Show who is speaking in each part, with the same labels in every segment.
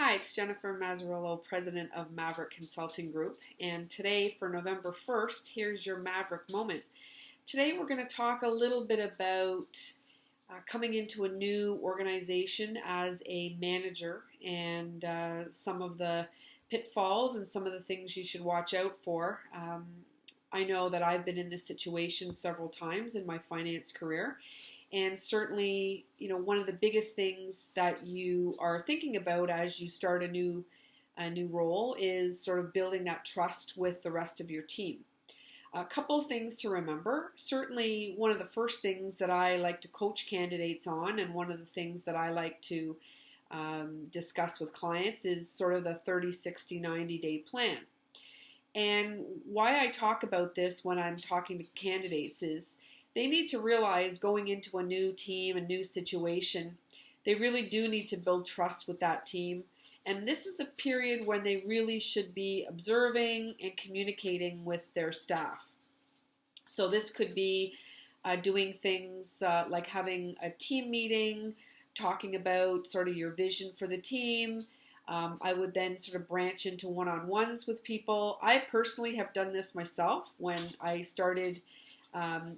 Speaker 1: Hi, it's Jennifer Mazzarello, president of Maverick Consulting Group, and today for November 1st, here's your Maverick Moment. Today we're going to talk a little bit about coming into a new organization as a manager and some of the pitfalls and some of the things you should watch out for. I know that I've been in this situation several times in my finance career. And certainly, one of the biggest things that you are thinking about as you start a new role is sort of building that trust with the rest of your team. A couple of things to remember. Certainly, one of the first things that I like to coach candidates on, and one of the things that I like to discuss with clients is sort of the 30, 60, 90-day plan. And why I talk about this when I'm talking to candidates is they need to realize going into a new team, a new situation, they really do need to build trust with that team. And this is a period when they really should be observing and communicating with their staff. So this could be doing things like having a team meeting, talking about sort of your vision for the team. I would then sort of branch into one-on-ones with people. I personally have done this myself when I started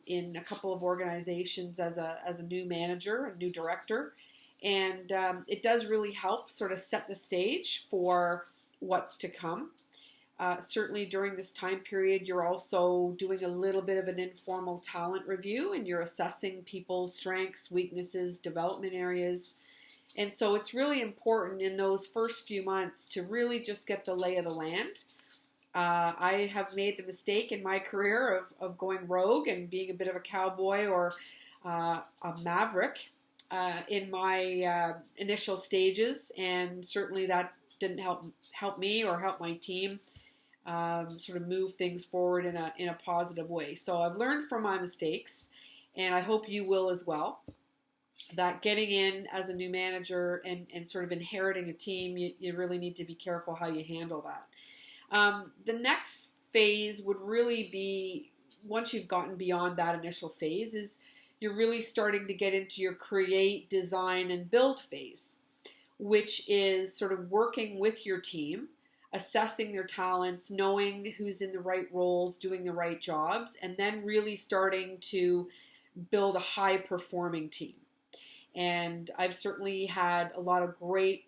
Speaker 1: in a couple of organizations as a new manager, a new director, and it does really help sort of set the stage for what's to come. Certainly during this time period, you're also doing a little bit of an informal talent review, and you're assessing people's strengths, weaknesses, development areas. And so it's really important in those first few months to really just get the lay of the land. I have made the mistake in my career of going rogue and being a bit of a cowboy or a maverick in my initial stages, and certainly that didn't help me or help my team sort of move things forward in a positive way. So I've learned from my mistakes, and I hope you will as well. That getting in as a new manager and sort of inheriting a team, you really need to be careful how you handle that. The next phase would really be, once you've gotten beyond that initial phase, is you're really starting to get into your create, design, and build phase, which is sort of working with your team, assessing their talents, knowing who's in the right roles, doing the right jobs, and then really starting to build a high-performing team. And I've certainly had a lot of great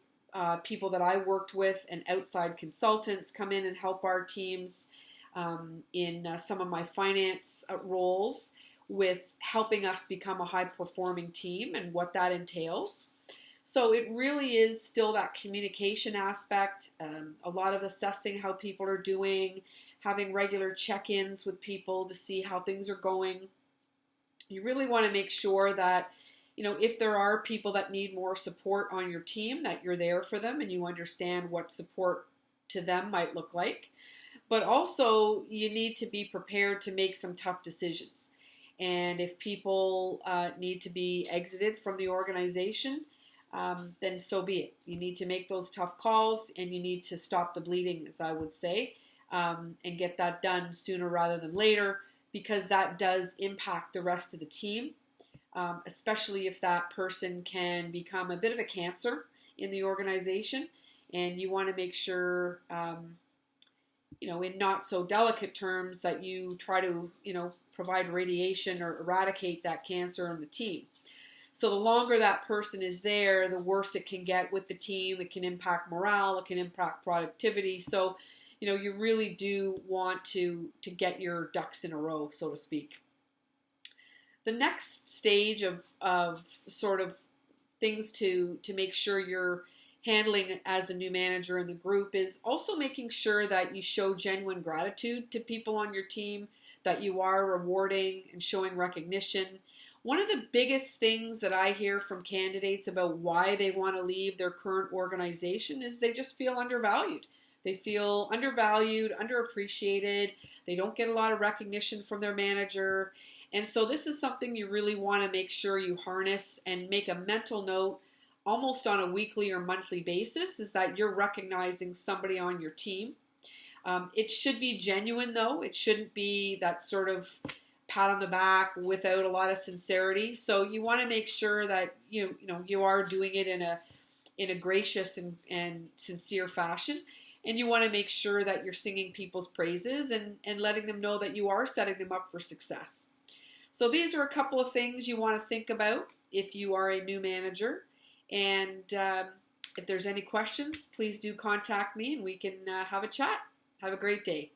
Speaker 1: people that I worked with and outside consultants come in and help our teams in some of my finance roles with helping us become a high-performing team and what that entails. So it really is still that communication aspect, a lot of assessing how people are doing, having regular check-ins with people to see how things are going. You really want to make sure that if there are people that need more support on your team, that you're there for them and you understand what support to them might look like. But also, you need to be prepared to make some tough decisions. And if people need to be exited from the organization, then so be it. You need to make those tough calls, and you need to stop the bleeding, as I would say, and get that done sooner rather than later, because that does impact the rest of the team. Especially if that person can become a bit of a cancer in the organization, and you want to make sure, in not so delicate terms, that you try to, provide radiation or eradicate that cancer in the team. So the longer that person is there, the worse it can get with the team. It can impact morale, it can impact productivity. So, you really do want to get your ducks in a row, so to speak. The next stage of sort of things to make sure you're handling as a new manager in the group is also making sure that you show genuine gratitude to people on your team, that you are rewarding and showing recognition. One of the biggest things that I hear from candidates about why they want to leave their current organization is they just feel undervalued. They feel undervalued, underappreciated. They don't get a lot of recognition from their manager. And so this is something you really want to make sure you harness and make a mental note almost on a weekly or monthly basis, is that you're recognizing somebody on your team. It should be genuine, though. It shouldn't be that sort of pat on the back without a lot of sincerity. So you want to make sure that you are doing it in in a gracious and sincere fashion. And you want to make sure that you're singing people's praises and letting them know that you are setting them up for success. So these are a couple of things you want to think about if you are a new manager. And if there's any questions, please do contact me and we can have a chat. Have a great day.